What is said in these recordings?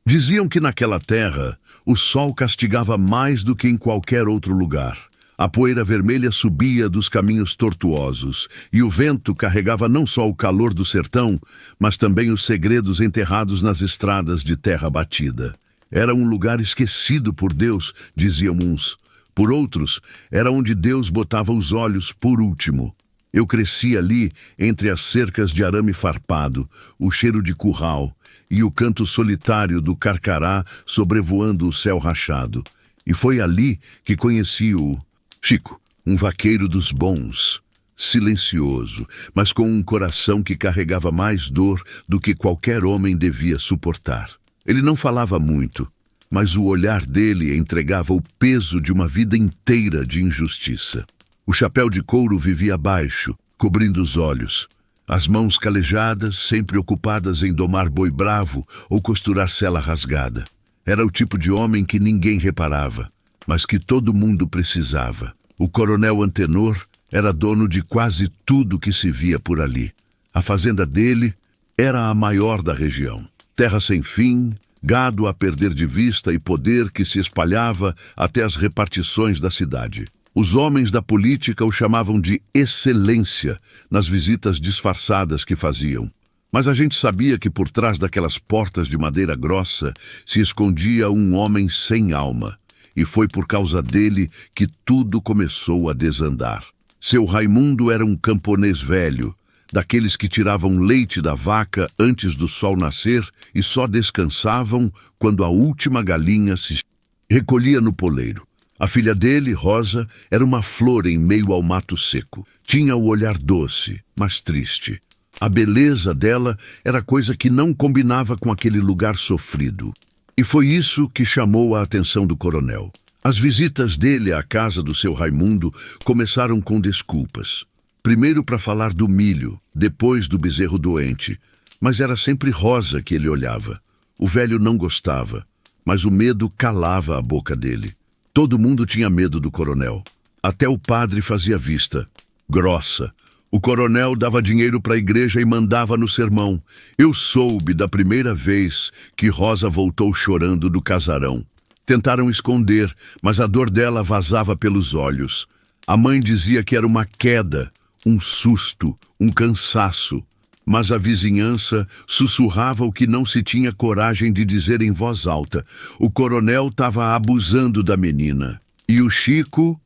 Diziam que naquela terra o sol castigava mais do que em qualquer outro lugar. A poeira vermelha subia dos caminhos tortuosos, e o vento carregava não só o calor do sertão, mas também os segredos enterrados nas estradas de terra batida. Era um lugar esquecido por Deus, diziam uns. Por outros, era onde Deus botava os olhos por último. Eu cresci ali, entre as cercas de arame farpado, o cheiro de curral e o canto solitário do carcará sobrevoando o céu rachado. E foi ali que conheci o Chico, um vaqueiro dos bons, silencioso, mas com um coração que carregava mais dor do que qualquer homem devia suportar. Ele não falava muito, mas o olhar dele entregava o peso de uma vida inteira de injustiça. O chapéu de couro vivia abaixo, cobrindo os olhos. As mãos calejadas, sempre ocupadas em domar boi bravo ou costurar sela rasgada. Era o tipo de homem que ninguém reparava, mas que todo mundo precisava. O coronel Antenor era dono de quase tudo que se via por ali. A fazenda dele era a maior da região. Terra sem fim, gado a perder de vista e poder que se espalhava até as repartições da cidade. Os homens da política o chamavam de excelência nas visitas disfarçadas que faziam. Mas a gente sabia que por trás daquelas portas de madeira grossa se escondia um homem sem alma. E foi por causa dele que tudo começou a desandar. Seu Raimundo era um camponês velho, daqueles que tiravam leite da vaca antes do sol nascer e só descansavam quando a última galinha se recolhia no poleiro. A filha dele, Rosa, era uma flor em meio ao mato seco. Tinha o olhar doce, mas triste. A beleza dela era coisa que não combinava com aquele lugar sofrido. E foi isso que chamou a atenção do coronel. As visitas dele à casa do seu Raimundo começaram com desculpas. Primeiro para falar do milho, depois do bezerro doente. Mas era sempre Rosa que ele olhava. O velho não gostava, mas o medo calava a boca dele. Todo mundo tinha medo do coronel. Até o padre fazia vista grossa. O coronel dava dinheiro para a igreja e mandava no sermão. Eu soube da primeira vez que Rosa voltou chorando do casarão. Tentaram esconder, mas a dor dela vazava pelos olhos. A mãe dizia que era uma queda, um susto, um cansaço. Mas a vizinhança sussurrava o que não se tinha coragem de dizer em voz alta. O coronel estava abusando da menina. E o Chico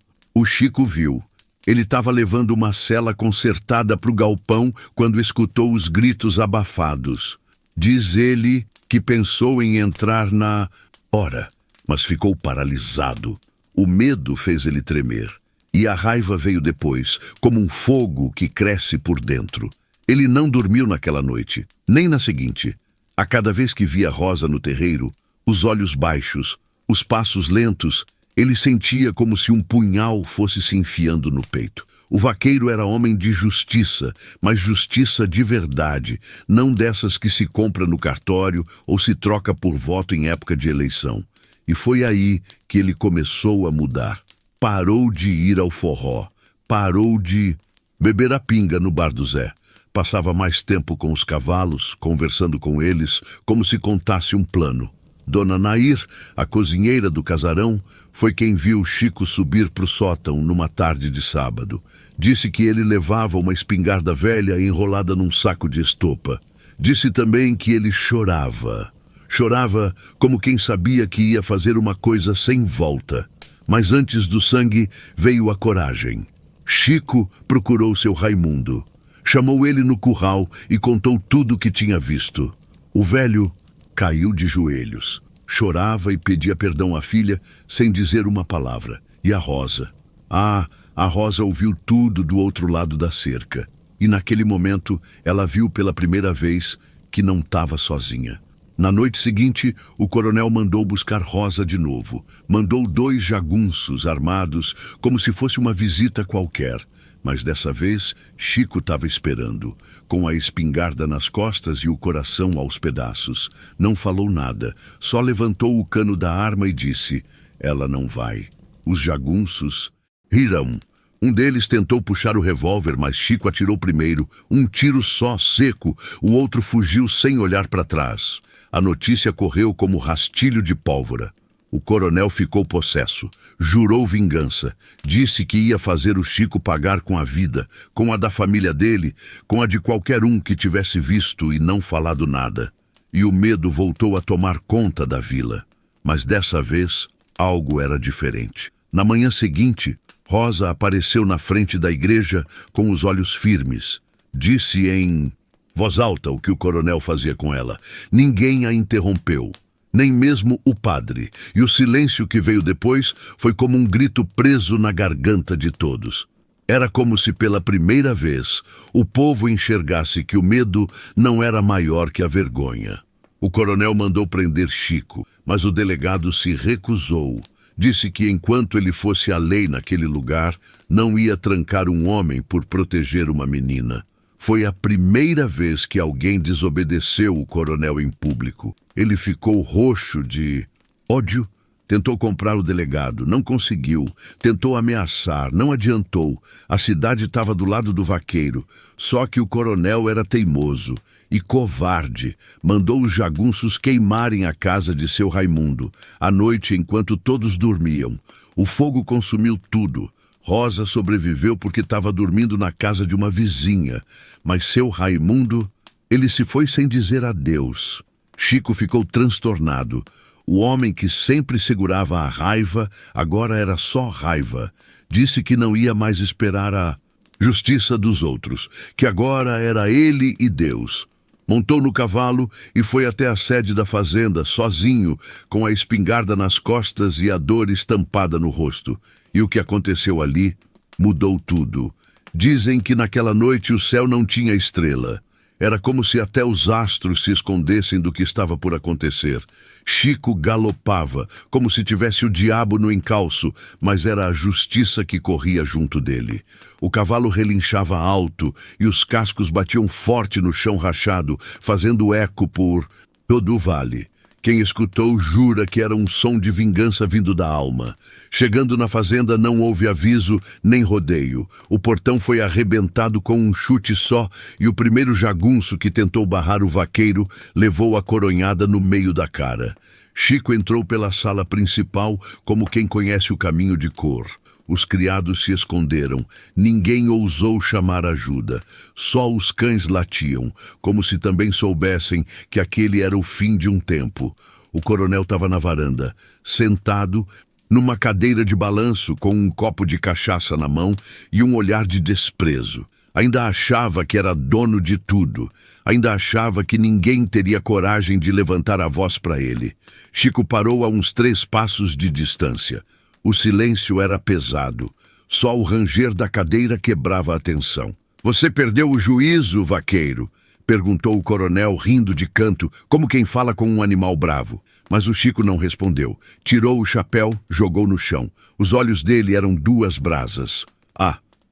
viu. Ele estava levando uma cela consertada para o galpão quando escutou os gritos abafados. Diz ele que pensou em entrar na hora, mas ficou paralisado. O medo fez ele tremer. E a raiva veio depois, como um fogo que cresce por dentro. Ele não dormiu naquela noite, nem na seguinte. A cada vez que via Rosa no terreiro, os olhos baixos, os passos lentos, ele sentia como se um punhal fosse se enfiando no peito. O vaqueiro era homem de justiça, mas justiça de verdade, não dessas que se compra no cartório ou se troca por voto em época de eleição. E foi aí que ele começou a mudar. Parou de ir ao forró, parou de beber a pinga no bar do Zé. Passava mais tempo com os cavalos, conversando com eles, como se contasse um plano. Dona Nair, a cozinheira do casarão, foi quem viu Chico subir para o sótão numa tarde de sábado. Disse que ele levava uma espingarda velha enrolada num saco de estopa. Disse também que ele chorava. Chorava como quem sabia que ia fazer uma coisa sem volta. Mas antes do sangue veio a coragem. Chico procurou seu Raimundo. Chamou ele no curral e contou tudo o que tinha visto. O velho caiu de joelhos. Chorava e pedia perdão à filha sem dizer uma palavra. E a Rosa? A Rosa ouviu tudo do outro lado da cerca. E naquele momento ela viu pela primeira vez que não estava sozinha. Na noite seguinte, o coronel mandou buscar Rosa de novo. Mandou 2 jagunços armados, como se fosse uma visita qualquer. Mas dessa vez, Chico estava esperando, com a espingarda nas costas e o coração aos pedaços. Não falou nada, só levantou o cano da arma e disse: "Ela não vai." Os jagunços riram. Um deles tentou puxar o revólver, mas Chico atirou primeiro. Um tiro só, seco. O outro fugiu sem olhar para trás. A notícia correu como rastilho de pólvora. O coronel ficou possesso, jurou vingança, disse que ia fazer o Chico pagar com a vida, com a da família dele, com a de qualquer um que tivesse visto e não falado nada. E o medo voltou a tomar conta da vila. Mas dessa vez, algo era diferente. Na manhã seguinte, Rosa apareceu na frente da igreja com os olhos firmes. Disse em voz alta o que o coronel fazia com ela. Ninguém a interrompeu. Nem mesmo o padre, e o silêncio que veio depois foi como um grito preso na garganta de todos. Era como se pela primeira vez o povo enxergasse que o medo não era maior que a vergonha. O coronel mandou prender Chico, mas o delegado se recusou. Disse que enquanto ele fosse a lei naquele lugar, não ia trancar um homem por proteger uma menina. Foi a primeira vez que alguém desobedeceu o coronel em público. Ele ficou roxo de ódio. Tentou comprar o delegado, não conseguiu. Tentou ameaçar, não adiantou. A cidade estava do lado do vaqueiro. Só que o coronel era teimoso e covarde. Mandou os jagunços queimarem a casa de seu Raimundo, à noite enquanto todos dormiam. O fogo consumiu tudo. Rosa sobreviveu porque estava dormindo na casa de uma vizinha, mas seu Raimundo, ele se foi sem dizer adeus. Chico ficou transtornado. O homem que sempre segurava a raiva, agora era só raiva. Disse que não ia mais esperar a justiça dos outros, que agora era ele e Deus. Montou no cavalo e foi até a sede da fazenda, sozinho, com a espingarda nas costas e a dor estampada no rosto. E o que aconteceu ali mudou tudo. Dizem que naquela noite o céu não tinha estrela. Era como se até os astros se escondessem do que estava por acontecer. Chico galopava, como se tivesse o diabo no encalço, mas era a justiça que corria junto dele. O cavalo relinchava alto e os cascos batiam forte no chão rachado, fazendo eco por todo o vale. Quem escutou jura que era um som de vingança vindo da alma. Chegando na fazenda não houve aviso nem rodeio. O portão foi arrebentado com um chute só e o primeiro jagunço que tentou barrar o vaqueiro levou a coronhada no meio da cara. Chico entrou pela sala principal como quem conhece o caminho de cor. Os criados se esconderam. Ninguém ousou chamar ajuda. Só os cães latiam, como se também soubessem que aquele era o fim de um tempo. O coronel estava na varanda, sentado numa cadeira de balanço com um copo de cachaça na mão e um olhar de desprezo. Ainda achava que era dono de tudo. Ainda achava que ninguém teria coragem de levantar a voz para ele. Chico parou a uns 3 passos de distância. O silêncio era pesado. Só o ranger da cadeira quebrava a tensão. "Você perdeu o juízo, vaqueiro?" perguntou o coronel, rindo de canto, como quem fala com um animal bravo. Mas o Chico não respondeu. Tirou o chapéu, jogou no chão. Os olhos dele eram 2 brasas.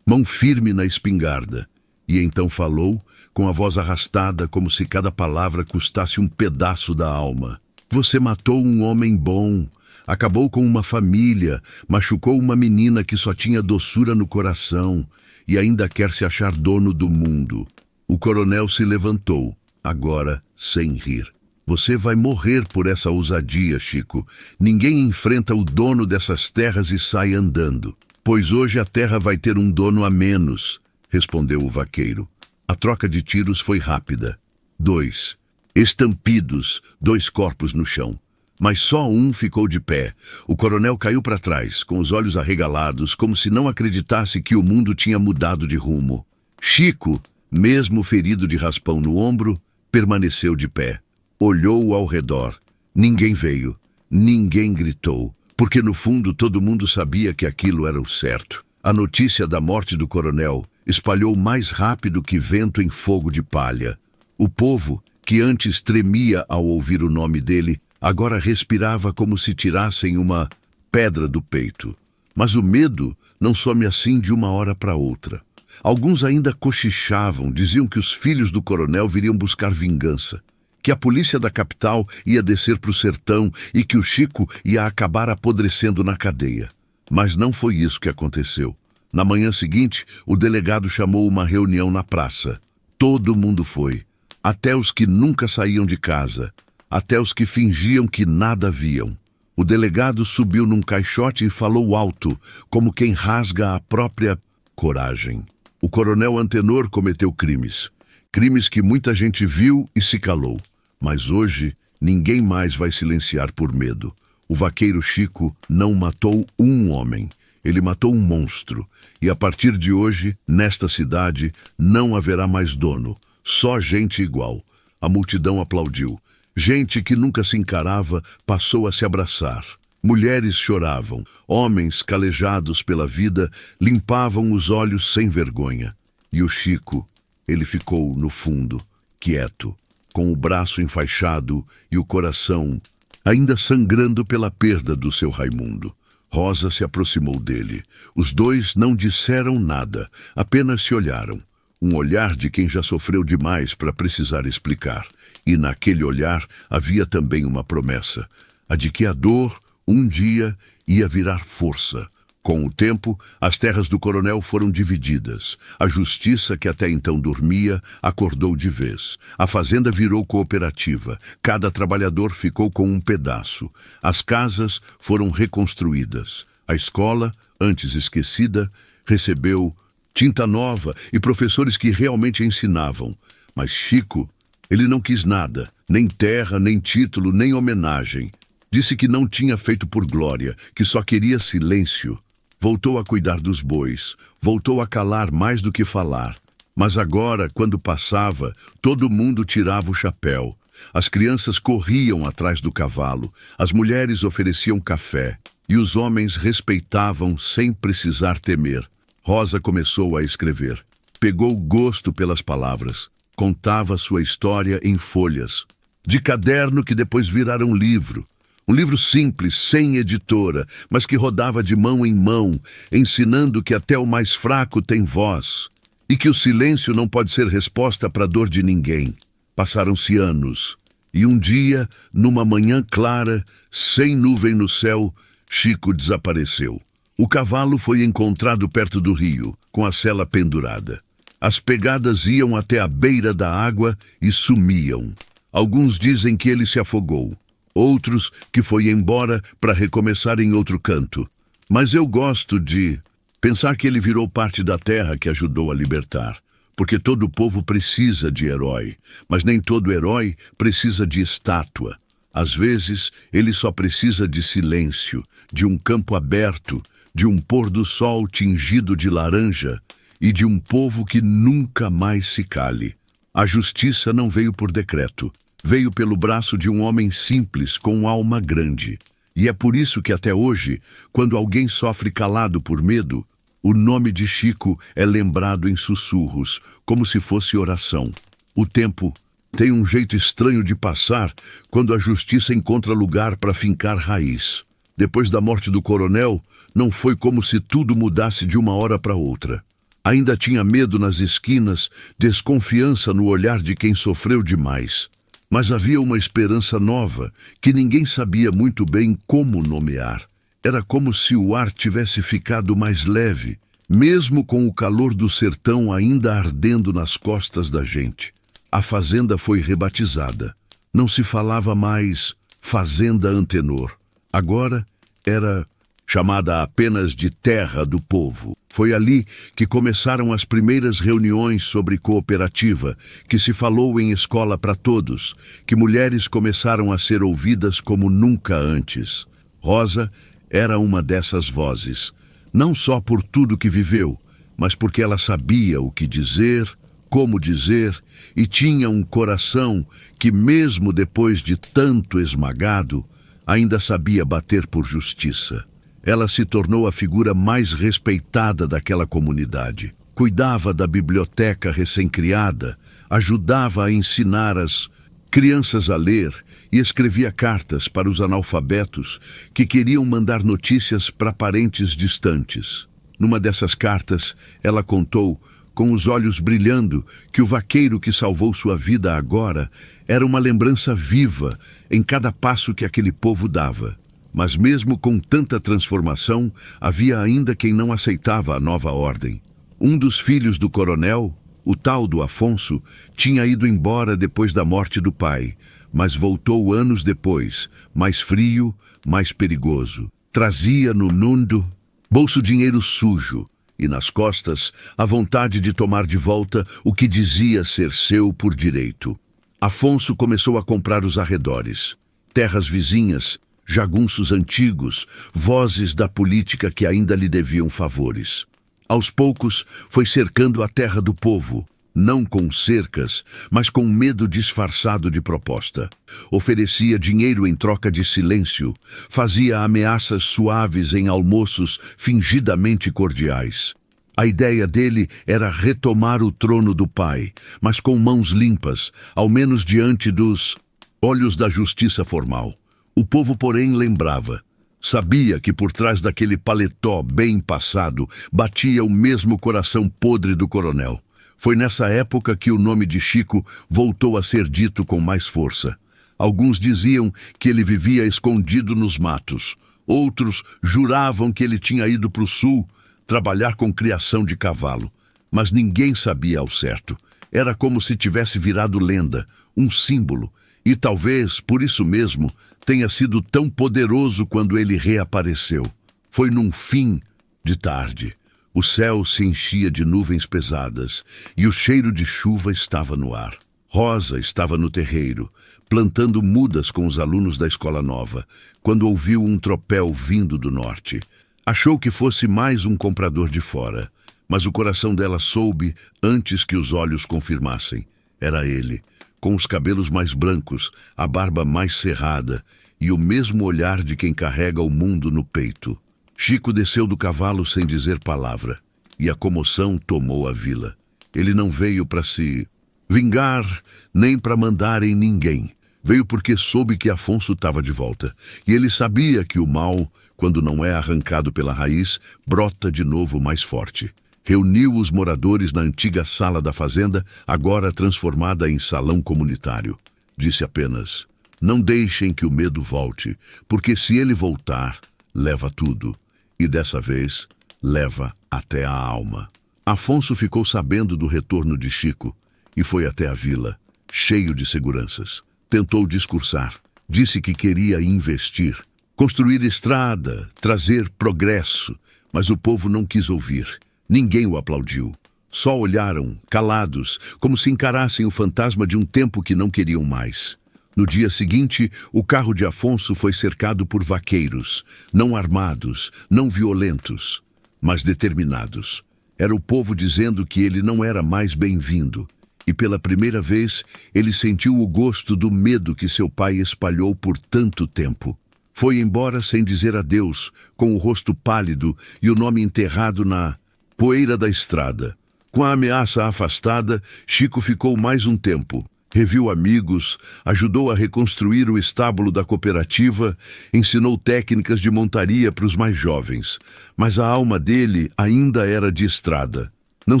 Mão firme na espingarda. E então falou, com a voz arrastada, como se cada palavra custasse um pedaço da alma. "Você matou um homem bom. Acabou com uma família, machucou uma menina que só tinha doçura no coração e ainda quer se achar dono do mundo." O coronel se levantou, agora sem rir. "Você vai morrer por essa ousadia, Chico. Ninguém enfrenta o dono dessas terras e sai andando. Pois hoje a terra vai ter um dono a menos", respondeu o vaqueiro. A troca de tiros foi rápida. 2 estampidos, 2 corpos no chão. Mas só um ficou de pé. O coronel caiu para trás, com os olhos arregalados, como se não acreditasse que o mundo tinha mudado de rumo. Chico, mesmo ferido de raspão no ombro, permaneceu de pé. Olhou ao redor. Ninguém veio. Ninguém gritou. Porque no fundo todo mundo sabia que aquilo era o certo. A notícia da morte do coronel espalhou mais rápido que vento em fogo de palha. O povo, que antes tremia ao ouvir o nome dele, agora respirava como se tirassem uma pedra do peito. Mas o medo não some assim de uma hora para outra. Alguns ainda cochichavam, diziam que os filhos do coronel viriam buscar vingança, que a polícia da capital ia descer para o sertão e que o Chico ia acabar apodrecendo na cadeia. Mas não foi isso que aconteceu. Na manhã seguinte, o delegado chamou uma reunião na praça. Todo mundo foi, até os que nunca saíam de casa. até os que fingiam que nada viam. O delegado subiu num caixote e falou alto, como quem rasga a própria coragem. O coronel Antenor cometeu crimes. Crimes que muita gente viu e se calou. Mas hoje, ninguém mais vai silenciar por medo. O vaqueiro Chico não matou um homem. Ele matou um monstro. E a partir de hoje, nesta cidade, não haverá mais dono. Só gente igual. A multidão aplaudiu. Gente que nunca se encarava passou a se abraçar. Mulheres choravam. Homens, calejados pela vida, limpavam os olhos sem vergonha. E o Chico, ele ficou no fundo, quieto, com o braço enfaixado e o coração ainda sangrando pela perda do seu Raimundo. Rosa se aproximou dele. Os dois não disseram nada, apenas se olharam. Um olhar de quem já sofreu demais para precisar explicar. E naquele olhar havia também uma promessa, a de que a dor, um dia, ia virar força. Com o tempo, as terras do coronel foram divididas. A justiça, que até então dormia, acordou de vez. A fazenda virou cooperativa. Cada trabalhador ficou com um pedaço. As casas foram reconstruídas. A escola, antes esquecida, recebeu tinta nova e professores que realmente ensinavam. Mas Chico, ele não quis nada, nem terra, nem título, nem homenagem. Disse que não tinha feito por glória, que só queria silêncio. Voltou a cuidar dos bois, voltou a calar mais do que falar. Mas agora, quando passava, todo mundo tirava o chapéu. As crianças corriam atrás do cavalo, as mulheres ofereciam café, e os homens respeitavam sem precisar temer. Rosa começou a escrever. Pegou gosto pelas palavras. Contava sua história em folhas, de caderno que depois viraram livro. Um livro simples, sem editora, mas que rodava de mão em mão, ensinando que até o mais fraco tem voz, e que o silêncio não pode ser resposta para a dor de ninguém. Passaram-se anos, e um dia, numa manhã clara, sem nuvem no céu, Chico desapareceu. O cavalo foi encontrado perto do rio, com a sela pendurada. As pegadas iam até a beira da água e sumiam. Alguns dizem que ele se afogou. Outros que foi embora para recomeçar em outro canto. Mas eu gosto de pensar que ele virou parte da terra que ajudou a libertar. Porque todo povo precisa de herói, mas nem todo herói precisa de estátua. Às vezes, ele só precisa de silêncio, de um campo aberto, de um pôr do sol tingido de laranja e de um povo que nunca mais se cale. A justiça não veio por decreto. Veio pelo braço de um homem simples com alma grande. E é por isso que até hoje, quando alguém sofre calado por medo, o nome de Chico é lembrado em sussurros, como se fosse oração. O tempo tem um jeito estranho de passar quando a justiça encontra lugar para fincar raiz. Depois da morte do coronel, não foi como se tudo mudasse de uma hora para outra. Ainda tinha medo nas esquinas, desconfiança no olhar de quem sofreu demais. Mas havia uma esperança nova, que ninguém sabia muito bem como nomear. Era como se o ar tivesse ficado mais leve, mesmo com o calor do sertão ainda ardendo nas costas da gente. A fazenda foi rebatizada. Não se falava mais Fazenda Antenor. Agora era chamada apenas de Terra do Povo. Foi ali que começaram as primeiras reuniões sobre cooperativa, que se falou em escola para todos, que mulheres começaram a ser ouvidas como nunca antes. Rosa era uma dessas vozes, não só por tudo que viveu, mas porque ela sabia o que dizer, como dizer, e tinha um coração que, mesmo depois de tanto esmagado, ainda sabia bater por justiça. Ela se tornou a figura mais respeitada daquela comunidade. Cuidava da biblioteca recém-criada, ajudava a ensinar as crianças a ler e escrevia cartas para os analfabetos que queriam mandar notícias para parentes distantes. Numa dessas cartas, ela contou, com os olhos brilhando, que o vaqueiro que salvou sua vida agora era uma lembrança viva em cada passo que aquele povo dava. Mas mesmo com tanta transformação, havia ainda quem não aceitava a nova ordem. Um dos filhos do coronel, o tal do Afonso, tinha ido embora depois da morte do pai, mas voltou anos depois, mais frio, mais perigoso. Trazia no mundo bolso dinheiro sujo e nas costas a vontade de tomar de volta o que dizia ser seu por direito. Afonso começou a comprar os arredores, terras vizinhas, jagunços antigos, vozes da política que ainda lhe deviam favores. Aos poucos foi cercando a terra do povo, não com cercas, mas com medo disfarçado de proposta. Oferecia dinheiro em troca de silêncio, fazia ameaças suaves em almoços fingidamente cordiais. A ideia dele era retomar o trono do pai, mas com mãos limpas, ao menos diante dos olhos da justiça formal. O povo, porém, lembrava. Sabia que por trás daquele paletó bem passado batia o mesmo coração podre do coronel. Foi nessa época que o nome de Chico voltou a ser dito com mais força. Alguns diziam que ele vivia escondido nos matos. Outros juravam que ele tinha ido para o sul trabalhar com criação de cavalo. Mas ninguém sabia ao certo. Era como se tivesse virado lenda, um símbolo. E talvez, por isso mesmo, tenha sido tão poderoso quando ele reapareceu. Foi num fim de tarde. O céu se enchia de nuvens pesadas e o cheiro de chuva estava no ar. Rosa estava no terreiro, plantando mudas com os alunos da escola nova, quando ouviu um tropel vindo do norte. Achou que fosse mais um comprador de fora, mas o coração dela soube antes que os olhos confirmassem. Era ele, com os cabelos mais brancos, a barba mais cerrada e o mesmo olhar de quem carrega o mundo no peito. Chico desceu do cavalo sem dizer palavra, e a comoção tomou a vila. Ele não veio para se vingar, nem para mandar em ninguém. Veio porque soube que Afonso estava de volta, e ele sabia que o mal, quando não é arrancado pela raiz, brota de novo mais forte. Reuniu os moradores na antiga sala da fazenda, agora transformada em salão comunitário. Disse apenas: não deixem que o medo volte, porque se ele voltar, leva tudo. E dessa vez, leva até a alma. Afonso ficou sabendo do retorno de Chico e foi até a vila, cheio de seguranças. Tentou discursar, disse que queria investir, construir estrada, trazer progresso, mas o povo não quis ouvir. Ninguém o aplaudiu. Só olharam, calados, como se encarassem o fantasma de um tempo que não queriam mais. No dia seguinte, o carro de Afonso foi cercado por vaqueiros, não armados, não violentos, mas determinados. Era o povo dizendo que ele não era mais bem-vindo. E pela primeira vez, ele sentiu o gosto do medo que seu pai espalhou por tanto tempo. Foi embora sem dizer adeus, com o rosto pálido e o nome enterrado na poeira da estrada. Com a ameaça afastada, Chico ficou mais um tempo. Reviu amigos, ajudou a reconstruir o estábulo da cooperativa, ensinou técnicas de montaria para os mais jovens. Mas a alma dele ainda era de estrada. Não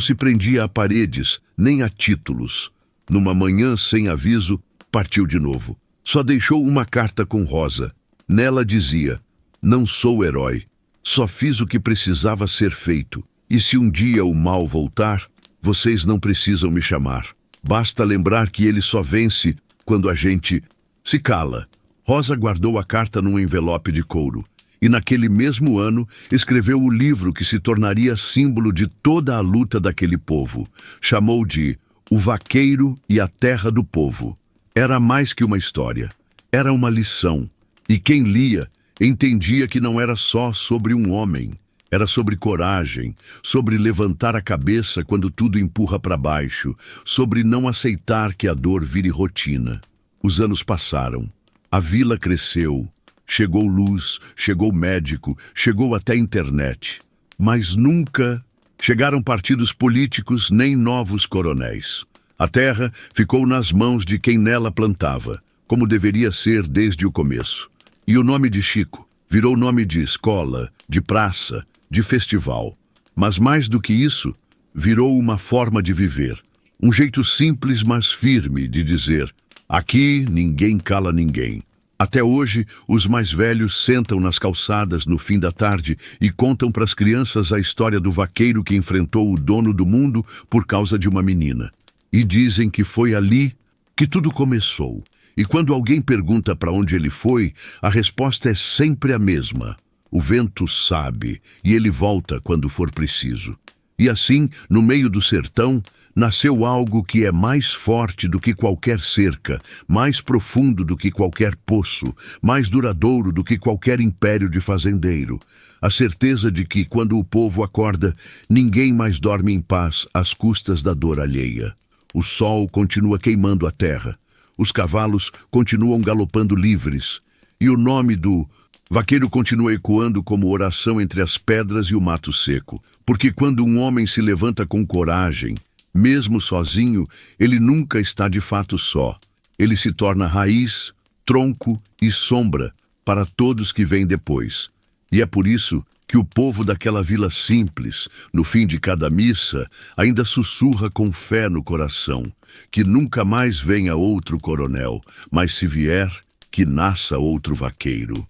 se prendia a paredes, nem a títulos. Numa manhã sem aviso, partiu de novo. Só deixou uma carta com Rosa. Nela dizia: não sou herói, só fiz o que precisava ser feito. E se um dia o mal voltar, vocês não precisam me chamar. Basta lembrar que ele só vence quando a gente se cala. Rosa guardou a carta num envelope de couro. E naquele mesmo ano, escreveu o livro que se tornaria símbolo de toda a luta daquele povo. Chamou de O Vaqueiro e a Terra do Povo. Era mais que uma história. Era uma lição. E quem lia, entendia que não era só sobre um homem. Era sobre coragem, sobre levantar a cabeça quando tudo empurra para baixo, sobre não aceitar que a dor vire rotina. Os anos passaram. A vila cresceu. Chegou luz, chegou médico, chegou até internet. Mas nunca chegaram partidos políticos nem novos coronéis. A terra ficou nas mãos de quem nela plantava, como deveria ser desde o começo. E o nome de Chico virou nome de escola, de praça, de festival. Mas mais do que isso, virou uma forma de viver. Um jeito simples, mas firme de dizer: aqui ninguém cala ninguém. Até hoje, os mais velhos sentam nas calçadas no fim da tarde e contam para as crianças a história do vaqueiro que enfrentou o dono do mundo por causa de uma menina. E dizem que foi ali que tudo começou E quando alguém pergunta para onde ele foi, a resposta é sempre a mesma. O vento sabe, e ele volta quando for preciso. E assim, no meio do sertão, nasceu algo que é mais forte do que qualquer cerca, mais profundo do que qualquer poço, mais duradouro do que qualquer império de fazendeiro. A certeza de que, quando o povo acorda, ninguém mais dorme em paz às custas da dor alheia. O sol continua queimando a terra. Os cavalos continuam galopando livres. E o nome do vaqueiro continua ecoando como oração entre as pedras e o mato seco. Porque quando um homem se levanta com coragem, mesmo sozinho, ele nunca está de fato só. Ele se torna raiz, tronco e sombra para todos que vêm depois. E é por isso que o povo daquela vila simples, no fim de cada missa, ainda sussurra com fé no coração, que nunca mais venha outro coronel, mas se vier, que nasça outro vaqueiro.